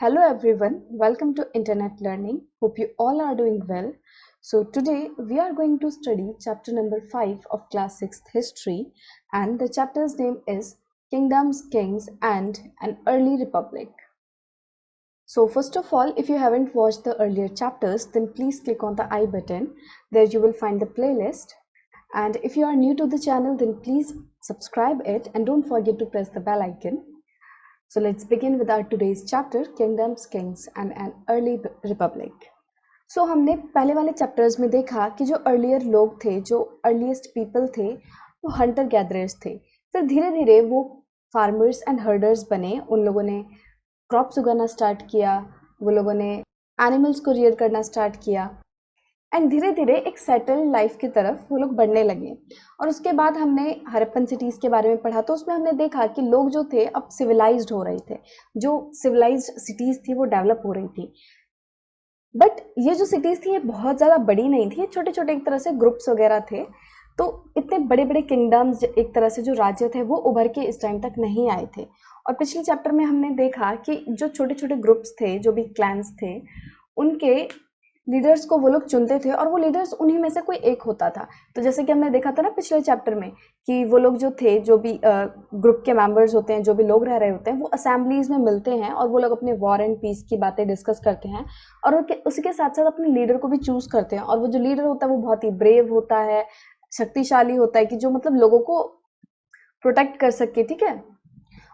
Hello everyone, welcome to Internet Learning. Hope you all are doing well. So today we are going to study chapter number 5 of class 6th history, and the chapter's name is Kingdoms, Kings and an Early Republic. So first of all, if you haven't watched the earlier chapters, then please click on the I button. There you will find the playlist. And if you are new to the channel, then please subscribe it and don't forget to press the bell icon. So let's begin with our today's chapter, Kingdoms, Kings and an Early Republic. So हमने पहले वाले chapters में देखा कि जो earlier लोग थे, जो अर्लीस्ट पीपल थे, वो हंटर गैदरर्स थे। फिर धीरे धीरे वो फार्मर्स एंड हर्डर्स बने। उन लोगों ने क्रॉप्स उगाना स्टार्ट किया, वो लोगों ने एनिमल्स को रियर करना स्टार्ट किया एंड धीरे धीरे एक सेटल्ड लाइफ की तरफ वो लोग बढ़ने लगे। और उसके बाद हमने हड़प्पन सिटीज़ के बारे में पढ़ा, तो उसमें हमने देखा कि लोग जो थे अब सिविलाइज्ड हो रहे थे, जो सिविलाइज्ड सिटीज़ थी वो डेवलप हो रही थी। बट ये जो सिटीज़ थी ये बहुत ज़्यादा बड़ी नहीं थी, छोटे छोटे एक तरह से ग्रुप्स वगैरह थे। तो इतने बड़े बड़े किंगडम्स, एक तरह से जो राज्य थे, वो उभर के इस टाइम तक नहीं आए थे। और पिछले चैप्टर में हमने देखा कि जो छोटे छोटे ग्रुप्स थे, जो भी क्लैंस थे, उनके लीडर्स को वो लोग चुनते थे और वो लीडर्स उन्हीं में से कोई एक होता था। तो जैसे कि हमने देखा था ना पिछले चैप्टर में कि वो लोग जो थे, जो भी ग्रुप के मेंबर्स होते हैं, जो भी लोग रह रहे होते हैं, वो असेंबलीज में मिलते हैं और वो लोग अपने वॉर एंड पीस की बातें डिस्कस करते हैं और उसके साथ साथ अपने लीडर को भी चूज करते हैं। और वो जो लीडर होता है वो बहुत ही ब्रेव होता है, शक्तिशाली होता है, कि जो मतलब लोगों को प्रोटेक्ट कर सके। ठीक है।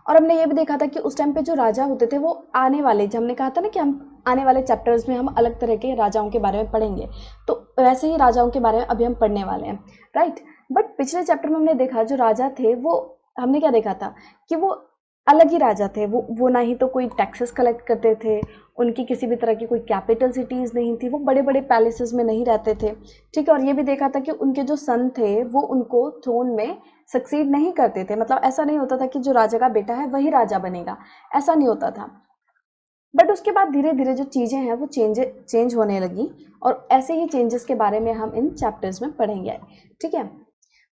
और हमने ये भी देखा था कि उस टाइम पे जो राजा होते थे वो आने वाले, जब हमने कहा था ना कि हम आने वाले चैप्टर्स में हम अलग तरह के राजाओं के बारे में पढ़ेंगे, तो वैसे ही राजाओं के बारे में अभी हम पढ़ने वाले हैं, राइट। बट पिछले चैप्टर में हमने देखा जो राजा थे वो, हमने क्या देखा था कि वो अलग ही राजा थे। वो ना ही तो कोई टैक्सेस कलेक्ट करते थे, उनकी किसी भी तरह की कोई कैपिटल सिटीज़ नहीं थी, वो बड़े बड़े पैलेसेस में नहीं रहते थे। ठीक है। और ये भी देखा था कि उनके जो सन थे वो उनको थ्रोन में सक्सीड नहीं करते थे। मतलब ऐसा नहीं होता था कि जो राजा का बेटा है वही राजा बनेगा, ऐसा नहीं होता था। बट उसके बाद धीरे धीरे जो चीज़ें हैं वो चेंज होने लगी और ऐसे ही चेंजेस के बारे में हम इन चैप्टर्स में पढ़ेंगे। ठीक है।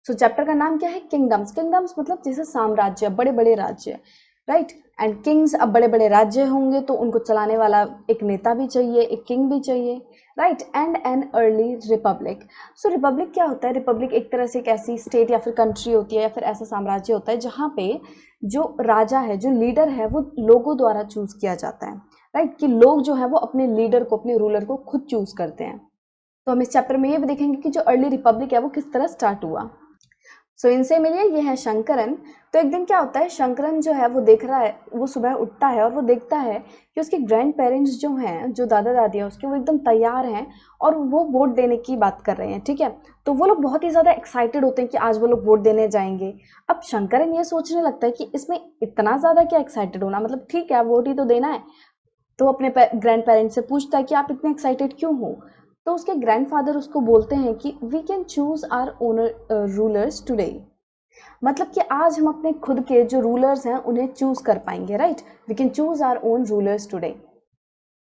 सो चैप्टर का नाम क्या है? किंगडम्स। किंगडम्स मतलब जैसे साम्राज्य, बड़े बड़े राज्य, राइट। एंड किंग्स, अब बड़े बड़े राज्य होंगे तो उनको चलाने वाला एक नेता भी चाहिए, एक किंग भी चाहिए, right. And an early Republic. So Republic क्या होता है? रिपब्लिक एक तरह से एक ऐसी स्टेट या फिर कंट्री होती है या फिर ऐसा साम्राज्य होता है जहाँ पे जो राजा है, जो लीडर है, वो लोगों द्वारा चूज किया जाता है, राइट। कि लोग जो है वो अपने लीडर को, अपने रूलर को खुद चूज करते हैं। तो हम इस चैप्टर में ये भी देखेंगे कि जो अर्ली रिपब्लिक है वो किस तरह स्टार्ट हुआ। सो इनसे मिलिए, ये है शंकरन। तो एक दिन क्या होता है, शंकरन जो है वो देख रहा है, वो सुबह उठता है और वो देखता है कि उसके ग्रैंड पेरेंट्स जो हैं, जो दादा दादी हैं उसके, वो एकदम तैयार हैं और वो वोट देने की बात कर रहे हैं। ठीक है। तो वो लोग बहुत ही ज़्यादा एक्साइटेड होते हैं कि आज वो लोग वोट देने जाएंगे। अब शंकरन ये सोचने लगता है कि इसमें इतना ज़्यादा क्या एक्साइटेड होना, मतलब ठीक है वोट ही तो देना है। तो अपने ग्रैंड पेरेंट्स से पूछता है कि आप इतने एक्साइटेड क्यों हो। तो उसके ग्रैंडफादर उसको बोलते हैं कि we can choose our owner rulers today. मतलब कि आज हम अपने खुद के जो रूलर्स हैं उन्हें चूज कर पाएंगे, right. We can choose our own rulers today.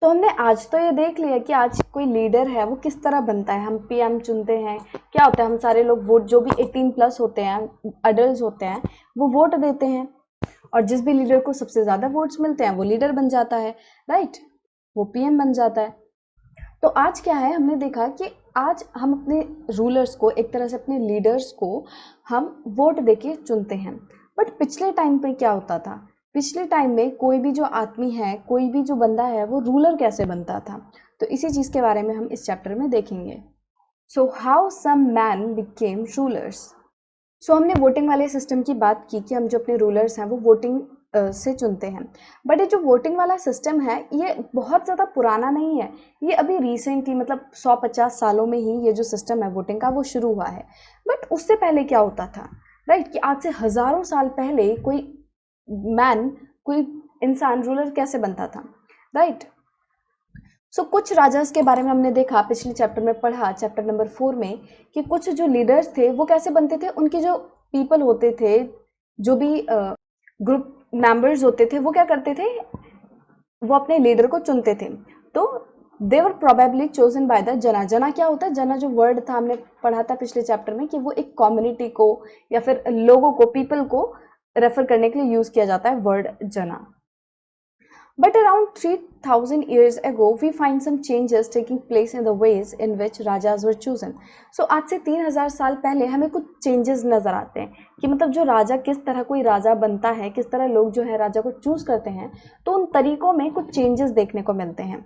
तो हमने आज तो ये देख लिया कि आज कोई लीडर है वो किस तरह बनता है। हम पीएम चुनते हैं, क्या होता है, हम सारे लोग वोट, जो भी 18 प्लस होते हैं, अडल्ट होते हैं, वो वोट देते हैं और जिस भी लीडर को सबसे ज़्यादा वोट्स मिलते हैं वो लीडर बन जाता है, राइट। वो पीएम बन जाता है। तो आज क्या है, हमने देखा कि आज हम अपने रूलर्स को, एक तरह से अपने लीडर्स को हम वोट देके चुनते हैं। बट पिछले टाइम पे क्या होता था? पिछले टाइम में कोई भी जो आदमी है, कोई भी जो बंदा है, वो रूलर कैसे बनता था? तो इसी चीज़ के बारे में हम इस चैप्टर में देखेंगे। So how some man became rulers. So हमने वोटिंग वाले सिस्टम की बात की कि हम जो अपने रूलर्स हैं वो वोटिंग से चुनते हैं। बट ये जो वोटिंग वाला सिस्टम है ये बहुत ज़्यादा पुराना नहीं है, ये अभी रिसेंटली, मतलब 150 सालों में ही ये जो सिस्टम है वोटिंग का वो शुरू हुआ है। बट उससे पहले क्या होता था, राइट, कि आज से हज़ारों साल पहले कोई मैन, कोई इंसान रूलर कैसे बनता था, राइट। सो कुछ राजास के बारे में हमने देखा, पिछले चैप्टर में पढ़ा, चैप्टर नंबर 4 में, कि कुछ जो लीडर्स थे वो कैसे बनते थे। उनके जो पीपल होते थे, जो भी ग्रुप मेंबर्स होते थे, वो क्या करते थे, वो अपने लीडर को चुनते थे। तो दे वर प्रोबेबली चोजन बाय द जना। जना क्या होता है? जना जो वर्ड था, हमने पढ़ा था पिछले चैप्टर में, कि वो एक कम्युनिटी को या फिर लोगों को, पीपल को रेफर करने के लिए यूज किया जाता है वर्ड जना। But around 3000 years ago, we find some changes taking place in the ways in which rajas were chosen. So आज से 3000 साल पहले हमें कुछ चेंजेस नजर आते हैं कि मतलब जो राजा किस तरह कोई राजा बनता है, किस तरह लोग जो है राजा को चूज करते हैं, तो उन तरीकों में कुछ चेंजेस देखने को मिलते हैं।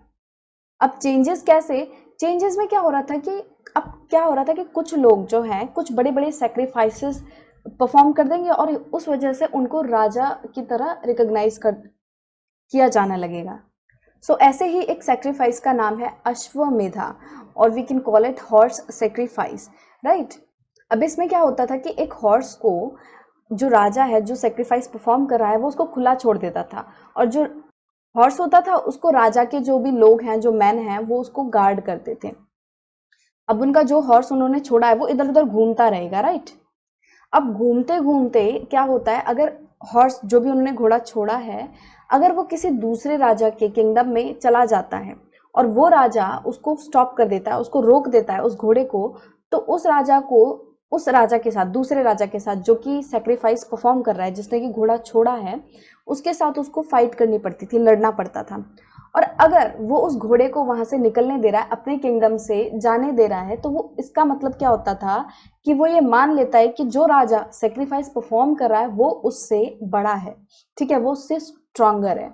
अब चेंजेस कैसे, चेंजेस में क्या हो रहा था कि अब क्या हो रहा था कि कुछ लोग जो हैं कुछ बड़े बड़े सेक्रीफाइसेस परफॉर्म कर देंगे और उस वजह से उनको राजा की तरह रिकॉग्नाइज कर किया जाने लगेगा। सो ऐसे ही एक सेक्रीफाइस का नाम है अश्वमेधा, और we can call it horse sacrifice, right. अब इसमें क्या होता था कि एक हॉर्स को जो राजा है जो सेक्रीफाइस परफॉर्म कर रहा है वो उसको खुला छोड़ देता था, और जो हॉर्स होता था उसको राजा के जो भी लोग हैं, जो मैन हैं, वो उसको गार्ड करते थे। अब उनका जो हॉर्स उन्होंने छोड़ा है वो इधर उधर घूमता रहेगा, राइट। अब घूमते घूमते क्या होता है, अगर हॉर्स जो भी उन्होंने घोड़ा छोड़ा है, अगर वो किसी दूसरे राजा के किंगडम में चला जाता है और वो राजा उसको स्टॉप कर देता है, उसको रोक देता है उस घोड़े को, तो उस राजा को उस राजा के साथ, दूसरे राजा के साथ जो कि सेक्रीफाइस परफॉर्म कर रहा है, जिसने कि घोड़ा छोड़ा है, उसके साथ उसको फाइट करनी पड़ती थी, लड़ना पड़ता था। और अगर वो उस घोड़े को वहां से निकलने दे रहा है, अपने किंगडम से जाने दे रहा है, तो वो इसका मतलब क्या होता था कि वो ये मान लेता है कि जो राजा सेक्रीफाइस परफॉर्म कर रहा है वो उससे बड़ा है, ठीक है, वो उससे स्ट्रांगर है।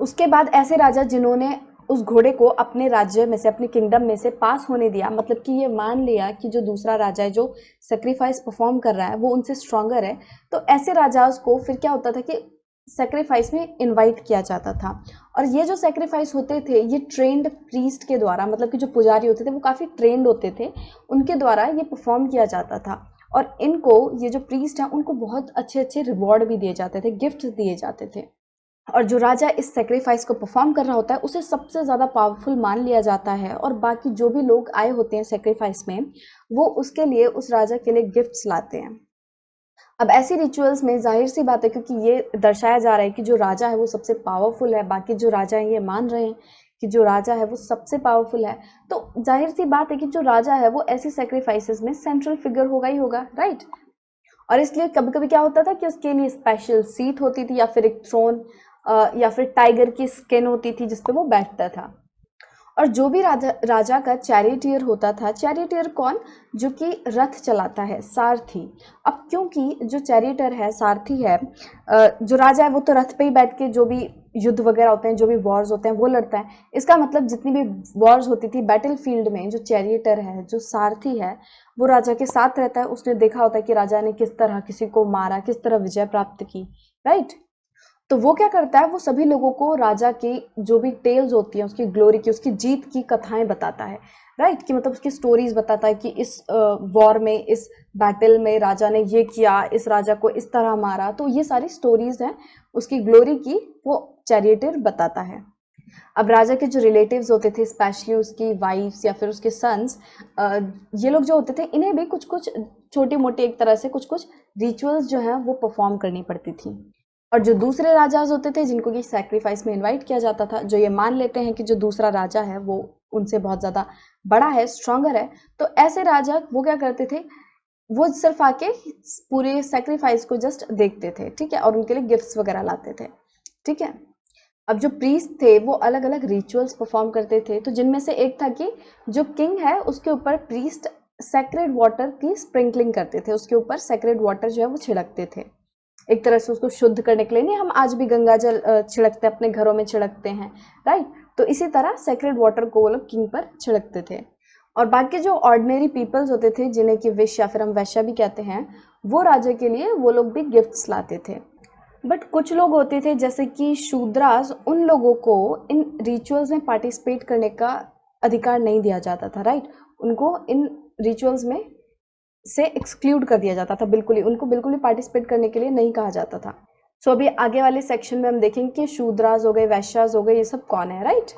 उसके बाद ऐसे राजा जिन्होंने उस घोड़े को अपने राज्य में से, अपने किंगडम में से पास होने दिया, मतलब कि ये मान लिया कि जो दूसरा राजा है जो सेक्रीफाइस परफॉर्म कर रहा है वो उनसे स्ट्रांगर है, तो ऐसे राजाओं को फिर क्या होता था कि सेक्रीफाइस में इनवाइट किया जाता था। और ये जो सेक्रीफाइस होते थे ये ट्रेंड प्रीस्ट के द्वारा, मतलब कि जो पुजारी होते थे वो काफ़ी ट्रेंड होते थे, उनके द्वारा ये परफॉर्म किया जाता था। और इनको, ये जो प्रीस्ट हैं, उनको बहुत अच्छे अच्छे रिवॉर्ड भी दिए जाते थे, गिफ्ट दिए जाते थे। और जो राजा इस सेक्रीफाइस को परफॉर्म कर रहा होता है उसे सबसे ज़्यादा पावरफुल मान लिया जाता है, और बाकी जो भी लोग आए होते हैं सेक्रीफाइस में, वो उसके लिए, उस राजा के लिए गिफ्ट्स लाते हैं। अब ऐसी रिचुअल्स में जाहिर सी बात है, क्योंकि ये दर्शाया जा रहा है कि जो राजा है वो सबसे पावरफुल है, बाकी जो राजा है ये मान रहे हैं कि जो राजा है वो सबसे पावरफुल है, तो जाहिर सी बात है कि जो राजा है वो ऐसी सेक्रीफाइसेस में सेंट्रल फिगर होगा ही होगा, राइट। और इसलिए कभी कभी क्या होता था कि उसके लिए स्पेशल सीट होती थी, या फिर एक थ्रोन, या फिर टाइगर की स्किन होती थी जिसपे वो बैठता था। और जो भी राजा का चैरिटियर होता था, चैरिटियर कौन, जो कि रथ चलाता है, सारथी। अब क्योंकि जो चैरिटियर है, सारथी है, जो राजा है वो तो रथ पे ही बैठ के जो भी युद्ध वगैरह होते हैं, जो भी वॉर्स होते हैं वो लड़ता है। इसका मतलब जितनी भी वॉर्स होती थी बैटल फील्ड में, जो चैरिटियर है, जो सारथी है, वो राजा के साथ रहता है। उसने देखा होता है कि राजा ने किस तरह किसी को मारा, किस तरह विजय प्राप्त की, राइट। तो वो क्या करता है, वो सभी लोगों को राजा की जो भी टेल्स होती हैं, उसकी ग्लोरी की, उसकी जीत की कथाएं बताता है, राइट, कि मतलब उसकी स्टोरीज बताता है कि इस वॉर में, इस बैटल में राजा ने ये किया, इस राजा को इस तरह मारा, तो ये सारी स्टोरीज हैं उसकी ग्लोरी की, वो चैरिटियर बताता है। अब राजा के जो रिलेटिव्स होते थे, स्पेशली उसकी वाइफ्स या फिर उसके सन्स, ये लोग जो होते थे, इन्हें भी कुछ कुछ छोटी मोटी, एक तरह से कुछ कुछ रिचुअल्स जो हैं वो परफॉर्म करनी पड़ती थी। और जो दूसरे राजाज होते थे जिनको कि सैक्रिफाइस में इनवाइट किया जाता था, जो ये मान लेते हैं कि जो दूसरा राजा है वो उनसे बहुत ज़्यादा बड़ा है, स्ट्रांगर है, तो ऐसे राजा वो क्या करते थे, वो सिर्फ आके पूरे सैक्रिफाइस को जस्ट देखते थे, ठीक है, और उनके लिए गिफ्ट्स वगैरह लाते थे, ठीक है। अब जो प्रीस्ट थे वो अलग अलग रिचुअल्स परफॉर्म करते थे, तो जिनमें से एक था कि जो किंग है उसके ऊपर प्रीस्ट सेक्रेड वाटर की स्प्रिंकलिंग करते थे, उसके ऊपर सेक्रेड वाटर जो है वो छिड़कते थे, एक तरह से उसको शुद्ध करने के लिए। नहीं, हम आज भी गंगा जल छिड़कते हैं, अपने घरों में छिड़कते हैं, राइट। तो इसी तरह सेक्रेड वाटर को वो लोग किंग पर छिड़कते थे। और बाकी जो ऑर्डिनरी पीपल्स होते थे, जिन्हें कि विश या फिर हम वैश्या भी कहते हैं, वो राजा के लिए वो लोग भी गिफ्ट्स लाते थे। बट कुछ लोग होते थे जैसे कि शूद्रास, उन लोगों को इन रिचुअल्स में पार्टिसिपेट करने का अधिकार नहीं दिया जाता था, राइट। उनको इन रिचुअल्स में से एक्सक्लूड कर दिया जाता था, बिल्कुल ही उनको बिल्कुल ही पार्टिसिपेट करने के लिए नहीं कहा जाता था। सो अभी आगे वाले सेक्शन में हम देखेंगे कि शूद्रास हो गए, वैश्यास हो गए, ये सब कौन है, राइट।